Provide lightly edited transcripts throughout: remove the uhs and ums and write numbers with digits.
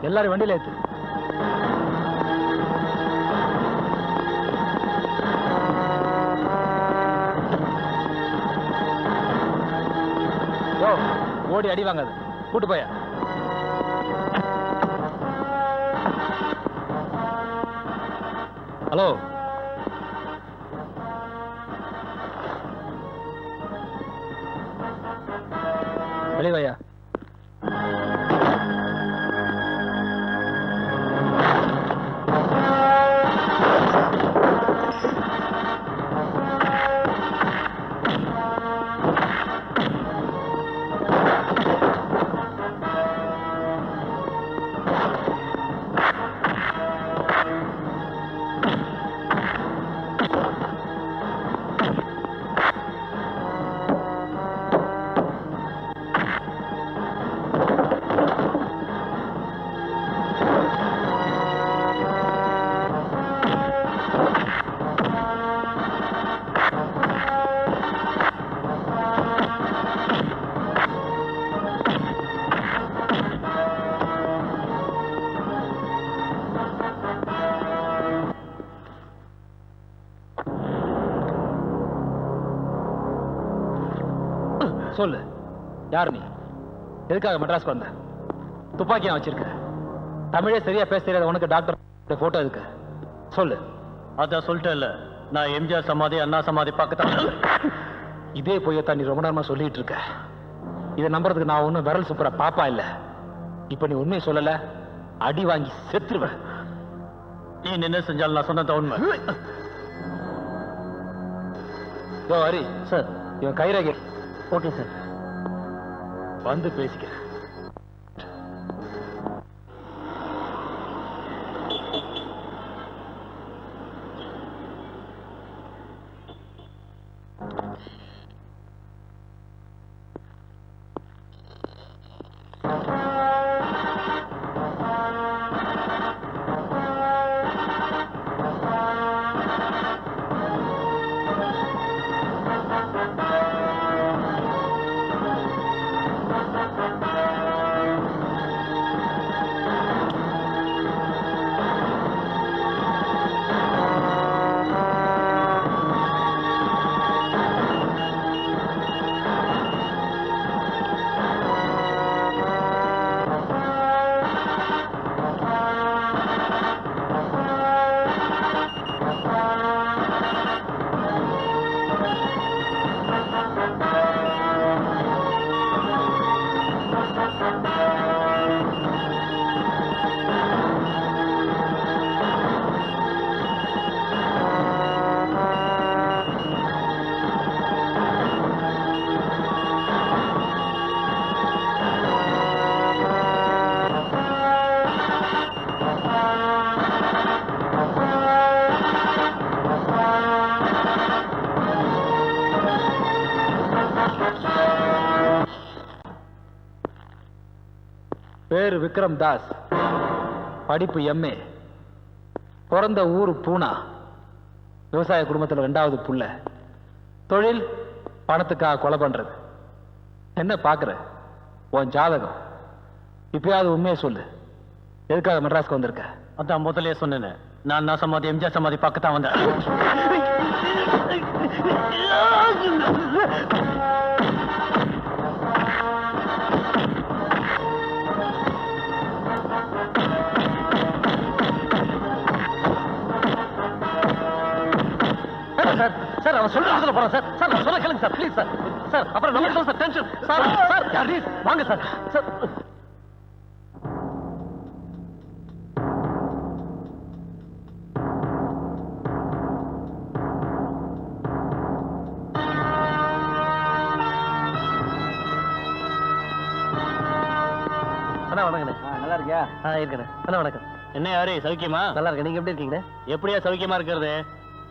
எல்லாரும் வண்டியில ஏத்து. ஓடி அடி வாங்காது, கூட்டு போய. ஹலோ, வெளிவாயா. சொல்லு, யார் நீ? எதுக்காக மெட்ராஸ்க்கு வந்த? துப்பாக்கி நான் வச்சிருக்க. தமிழே சரியா பேச தெரியாத உனக்கு டாக்டர் போட்டோ இருக்கு. சொல்லு. அதான் சொல்லிட்டேன்ல, நான் எம்ஜிஆர் சமாதி அண்ணா சமாதி பார்க்கத்தான். இதே போயத்தான் நீ ரொம்ப நேரமா சொல்லிட்டு இருக்க. இதை நம்புறதுக்கு நான் ஒன்னும் விரல் சுப்புற பாப்பா இல்ல. இப்ப நீ உண்மையை சொல்லல, அடி வாங்கி செத்துருவேன். நீ என்ன செஞ்சாலும் நான் சொன்னத உண்மை. ஹரி சார், இவன் கைரேகை. ஓகே சார், வந்து பேசிக்கிறேன். பேரு விக்ரம் தாஸ், படிப்பு எம்ஏ, பிறந்த ஊரு பூனா, விவசாய குடும்பத்தில் 2வது புள்ள, தொழில் பணத்துக்காக கொலை பண்றது. என்ன பாக்குற? உன் ஜாதகம். இப்பயாவது உண்மையை சொல்லு, எதுக்காக மெட்ராஸ்க்கு வந்திருக்க? அதான் முதலே சொன்னேன், நான் அண்ணா சமாதி எம்ஜிஆர் சமாதி பார்க்கத்தான் வந்தேன். சார் சார், அவன் சொல்ல போறான் சார். சார் நான் சொல்ல கேளுங்க சார், ப்ளீஸ் சார். சார் அப்புறம் நமக்கு sir tension. Sir sir please வாங்க சார். சார் அண்ணா வணக்கண்ணே. நல்லா இருக்கியா? இருக்கண்ணே. அண்ணா வணக்கம். என்ன யாரு சௌக்கியமா? நல்லா இருக்கேன். நீங்க எப்படி இருக்கீங்க? எப்படியா சௌக்கியமா இருக்கிறது?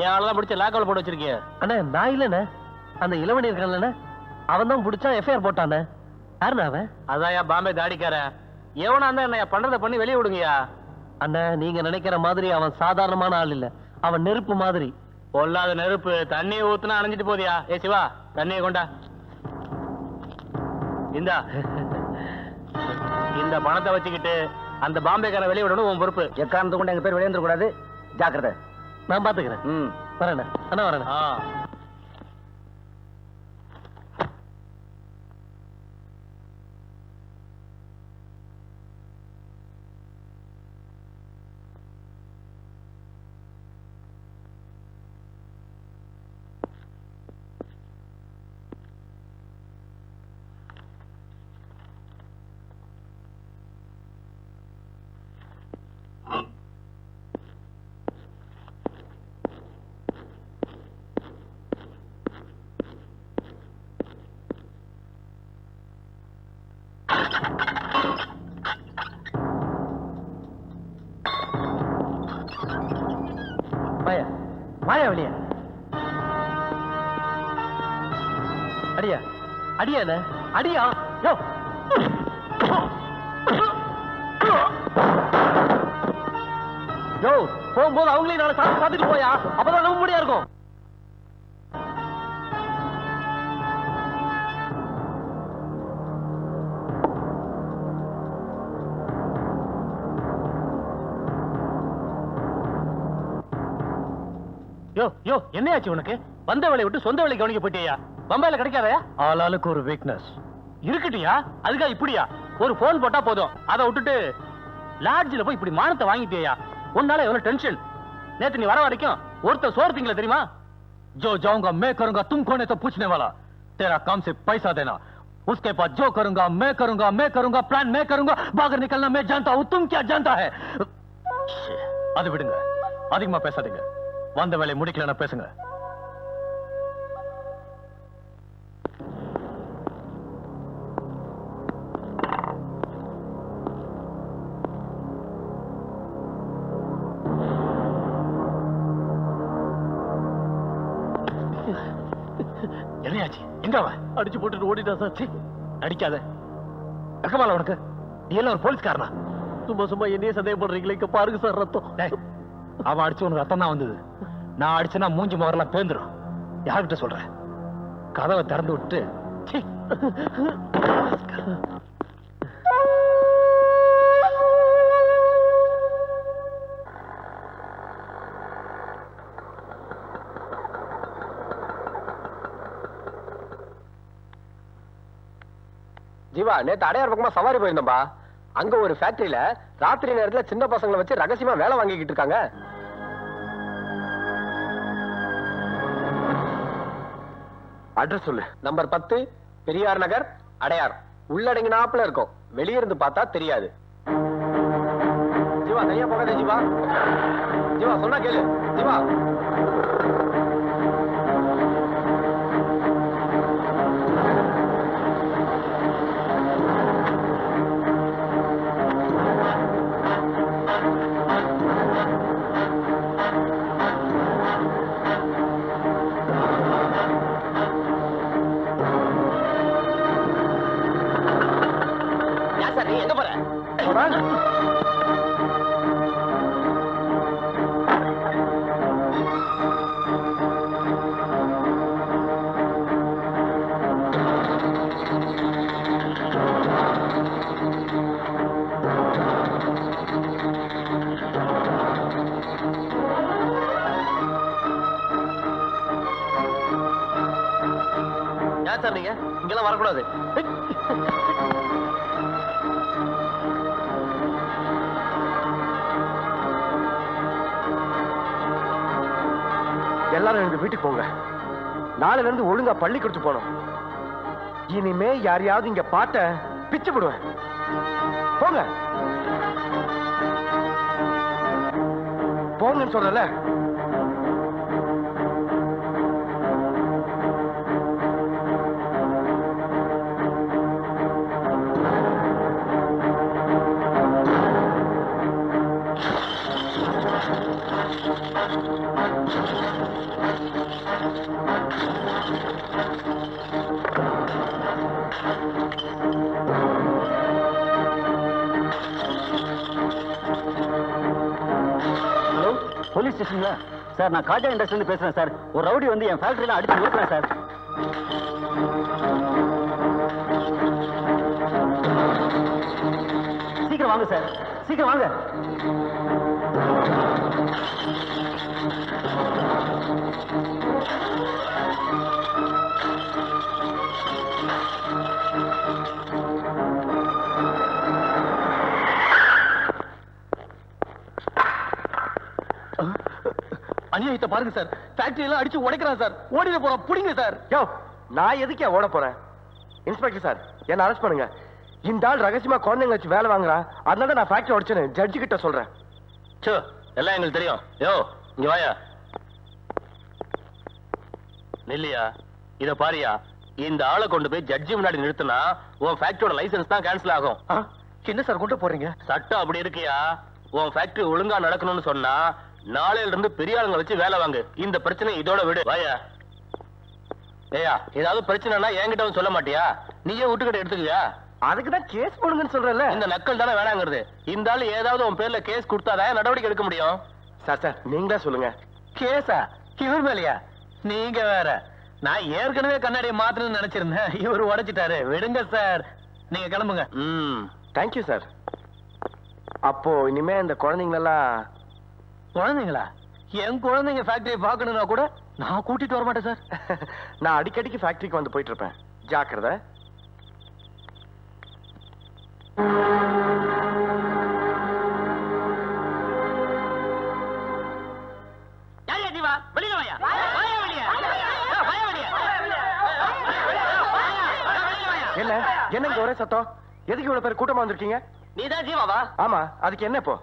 என் ஆளெல்லாம் பிடிச்ச லாக்கவுல போட்டு வச்சிருக்கிய? அண்ணா நான் இல்லண்ணே, அந்த இளவணி இருக்கான்லண்ணே, அவன் தான் பிடிச்சா எஃப்ஐஆர் போட்டானே. யாருண்ணா அவன்? அதான்யா பாம்பே தாடிக்காரன். எவனா இருந்தா என்ன பண்றத பண்ணி வெளியே விடுங்கயா. அண்ணா நீங்க நினைக்கிற மாதிரி அவன் சாதாரணமான ஆள் இல்ல, அவன் நெருப்பு மாதிரி. பொல்லாத நெருப்பு, தண்ணியை ஊத்துனா அணைஞ்சிட்டு போதியா. ஏ சிவா, தண்ணியை கொண்டா. இந்தா இந்த பணத்தை வச்சுக்கிட்டு அந்த பாம்பேக்கார வெளியே விடணும் உன் பொறுப்பு. எக்காரணத்தை கொண்டு எங்க பேர் வெளியே வந்துடக்கூடாது. ஜாக்கிரதை. நான் பாத்துக்கிறேன். வரேன் அண்ணா வரேன். வாயா வாயா வெளியே. அடியா அடியா என்ன அடியா. யோ யோ போகும்போது அவங்களையும் நாளை சாப்பிட்டு பார்த்துட்டு போயா, அப்பதான் நம்ப முடியா இருக்கும். யோ யோ என்னையாச்சு உனக்கு? வந்த வேலையை விட்டு சொந்த வேலை கவனிக்க போயிட்டியா? பம்பாயில கிடைக்காதயா? ஆளாளுக்கு ஒரு வீக்னஸ் இருக்கட்டியா? அதுக்கா இப்படியா? ஒரு போன் போட்டா போதும், அதை விட்டுட்டு லாட்ஜில போய் இப்படி மானத்தை வாங்கிட்டியா? உன்னால எவ்வளவு டென்ஷன். நேத்து நீ வர வரைக்கும் ஒருத்தர் சோறு திங்கல தெரியுமா? जो जाऊंगा मैं करूंगा, तुम कौन है तो पूछने वाला? तेरा काम से पैसा देना, उसके बाद जो करूंगा मैं करूंगा, प्लान मैं करूंगा, बाहर निकलना मैं जानता हूं, तुम क्या जानता है? அது விடுங்க, அதிகமா பேசாதீங்க. வந்த வேலை முடிக்கலன்னா பேசுங்க. என்னையாச்சு? எங்க அவன்? அடிச்சு போட்டுட்டு ஓடிட்டா சார். அடிக்காத, வெக்கமால உனக்கு? நீ எல்லாம் ஒரு போலீஸ்காரனா? சும்மா சும்மா என்னையே சந்தேகப்படுறீங்களே, இங்க பாருங்க சார் ரத்தம். அவன் அடிச்சு உனக்கு ரத்தம் தான் வந்தது. நான் அடிச்சனா மூஞ்சி முகரெல்லாம் பேந்துரும். யார்கிட்ட சொல்றேன்? கதவை திறந்து விட்டு ஜீவா, நேத்து அடையார் பக்கமா சவாரி போயிருந்தோம்பா. அங்க ஒரு ஃபேக்டரியில ராத்திரி நேரத்துல சின்ன பசங்களை வச்சு ரகசியமா வேலை வாங்கிக்கிட்டு இருக்காங்க. அட்ரஸ் சொல்லு. நம்பர் 10 பெரியார் நகர், அடையார். உள்ளடங்கினாப்புல இருக்கும், வெளியிருந்து பார்த்தா தெரியாது. ஜீவா தனியா போகாதே ஜீவா. ஜீவா சொன்னா கேளு ஜீவா. எங்க போற? யார் சார் நீங்க? இங்கெல்லாம் வரக்கூடாது. எல்லாரும் எங்க வீட்டுக்கு போங்க. நாளைல இருந்து ஒழுங்கா பள்ளிக்கூடத்துக்கு போனோம். இனிமே யாரையாவது இங்க பாட்ட பிச்சு விடுவேன். போங்க போங்கன்னு சொல்லல. போலீஸ் ஸ்டேஷன்ல சார், நான் காஜா இண்டஸ்ட்ரியில பேசுறேன் சார். ஒரு ரவுடி வந்து என் ஃபேக்டரியில அடிச்சு நொறுக்குறேன் சார். சீக்கிரம் வாங்க சார், சீக்கிரம் வாங்க. அநியாயத்தை பாருங்க சார், ஃபேக்டரி எல்லாம் அடிச்சு உடைக்கிறான் சார். ஓடிட போறோம், புடிங்க சார். யோ, நான் எதுக்கே ஓட போறேன்? இன்ஸ்பெக்டர் சார், என்ன அரெஸ்ட் பண்ணுங்க. இந்த ஆள் ரகசியமா குழந்தைங்க வச்சு வேலை வாங்குறான், அதனால நான் ஃபேக்டரி உடைச்சேன்னு ஜட்ஜி கிட்ட சொல்றேன். சோ, எல்லாம் எங்களுக்கு தெரியும். யோ, இங்க வாயா. நில்லையா, இத பாரியா. இந்த ஆளை கொண்டு போய் ஜட்ஜி முன்னாடி நிறுத்தினா உன் ஃபேக்டரியோட லைசென்ஸ் தான் கேன்சல் ஆகும். என்ன சார் கொண்டு போறீங்க? சட்டம் அப்படி இருக்கியா. உன் ஃபேக்டரி ஒழுங்கா நடக்கணும்னு சொன்னா நாளையில இருந்து பெரிய ஆளுங்க வச்சு வேலை வாங்கு. இந்த பிரச்சனை இதோட விடு. வாயா. ஏயா, ஏதாவது பிரச்சனைனா என்கிட்ட வந்து சொல்ல மாட்டியா? நீயே விட்டுக்கிட்ட எடுத்துக்குவியா? அதுக்கு தான் கேஸ் போடுங்கன்னு சொல்றேன்ல. இந்த நக்கல் தானே வேணாங்கிறது. இந்த ஆளு ஏதாவது உன் பேர்ல கேஸ் கொடுத்தாதான் நடவடிக்கை எடுக்க முடியும். சார் சார், நீங்களே சொல்லுங்க. கேஸா? இவர் மேலையா? நீங்க வேற. நான் ஏற்கனவே கண்ணாடியை மாத்தணும்னு நினைச்சிருந்தேன், இவர் உடைச்சிட்டாரு. விடுங்க சார், நீங்க கிளம்புங்க. Thank you sir. அப்போ இனிமே இந்த குழந்தைங்களெல்லாம்... குழந்தைங்களா? என் குழந்தைங்க ஃபேக்டரி பார்க்கணும்னா கூட நான் கூட்டிட்டு வர மாட்டேன் சார். நான் அடிக்கடிக்கு ஃபேக்டரிக்கு வந்து போயிட்டு இருப்பேன். ஜாக்கிரதை. என்ன என்னங்க ஒரே சத்தம்? எதுக்கு இவ்வளவு பேர் கூட்டமா வந்திருக்கீங்க? நீதான் ஜீவாவா? ஆமா, அதுக்கு என்ன இப்போ?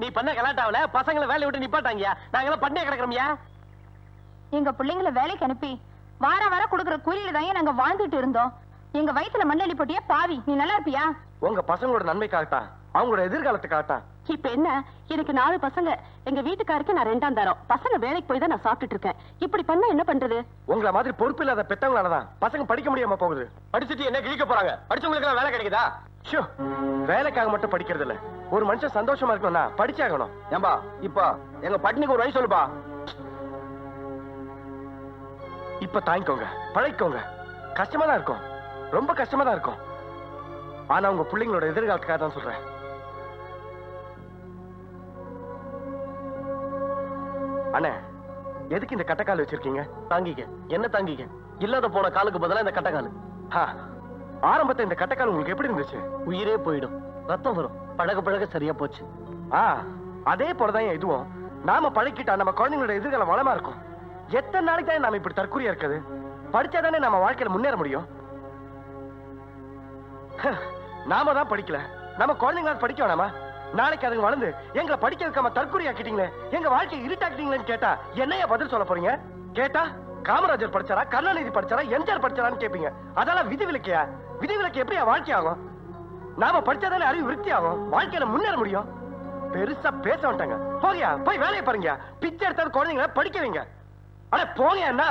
நீ பண்ண கலாட்டாவில பசங்களை வேலையை விட்டு நிப்பாட்டாங்கயா. நாங்கெல்லாம் பண்ணே கிடக்குறோம்யா. எங்க பிள்ளைங்களை வேலைக்கு அனுப்பி வார வாரம் கொடுக்கற கூலியில தான் நாங்க வாழ்ந்துட்டு இருந்தோம். எங்க வயித்துல மண்ணெளி போட்டியா பாவி. நீ நல்லா இருப்பியா? உங்க பசங்களோட நன்மைக்காகத்தான், அவங்களோட எதிர்காலத்துக்காகத்தான். இப்ப என்ன, எனக்கு 4 பசங்க. எங்க வீட்டுக்காருக்கு நான் 2ஆம் தரம். பசங்க வேலைக்கு போய் தான் நான் சாப்பிட்டுட்டு இருக்கேன். இப்படி பண்ணா என்ன பண்றது? உங்கள மாதிரி பொறுப்பு இல்லாத பெத்தவங்களாலதான் பசங்க படிக்க முடியாம போகுது. படிச்சுட்டு என்ன கிழிக்க போறாங்க? படிச்சவங்களுக்கு எல்லாம் வேலை கிடைக்குதா? ஷோ, வேலைக்காக மட்டும் படிக்கிறது இல்ல. ஒரு மனுஷன் சந்தோஷமா இருக்கணும்னா படிச்சாகணும். ஏம்பா, இப்போ எங்க பட்னிக்கு ஒரு வழி சொல்லுப்பா. இப்ப தாங்கிக்கோங்க, பழகிக்கோங்க. கஷ்டமா தான் இருக்கும், ரொம்ப கஷ்டமா தான் இருக்கும். ஆனா உங்க பிள்ளைங்களோட எதிர்காலத்துக்காக தான் சொல்றேன். அண்ணே, எதுக்கு இந்த கட்டக்கால் வச்சிருக்கீங்க? தாங்கிக்க. என்ன தாங்கிக்க? இல்லாத போன காலுக்கு பதிலா இந்த கட்டக்காலு. ஆரம்பத்தை இந்த கட்டக்கால் உங்களுக்கு எப்படி இருந்துச்சு? உயிரே போயிடும், ரத்தம் வரும். பழக பழக சரியா போச்சு. அதே போலதான் இதுவும். நாம பழகிட்டா நம்ம குழந்தைங்களோட எதிர்காலம் வளமா இருக்கும். எத்தனை நாளைக்கு தான் நாம இப்படி தற்கொலையா இருக்குது? படிச்சாதானே நம்ம வாழ்க்கையில முன்னேற முடியும். நாம தான் படிக்கல, நம்ம குழந்தைங்களால படிக்க வேணாமா? நாளைக்கு அதுங்க வளர்ந்து எங்களை படிக்க வைக்காம தற்கொலை ஆக்கிட்டீங்களே, எங்க வாழ்க்கையை இருட்டாக்கிட்டீங்களேன்னு கேட்டா என்னையா பதில் சொல்ல போறீங்க? கேட்டா காமராஜர் படிச்சாரா, கருணாநிதி படிச்சாரா, எம்ஜிஆர் படிச்சாரான்னு கேப்பீங்க. அதெல்லாம் விதிவிலக்கையா? விதிவிலக்கு எப்படியா வாழ்க்கை ஆகும்? நாம படிச்சாதானே அறிவு விருத்தி ஆகும், வாழ்க்கையில முன்னேற முடியும். பெருசா பேச மாட்டாங்க. போகியா, போய் வேலையை பாருங்க. பிச்சை எடுத்தாலும் குழந்தைங்களை படிக்க வைங்க. அட போங்க. என்ன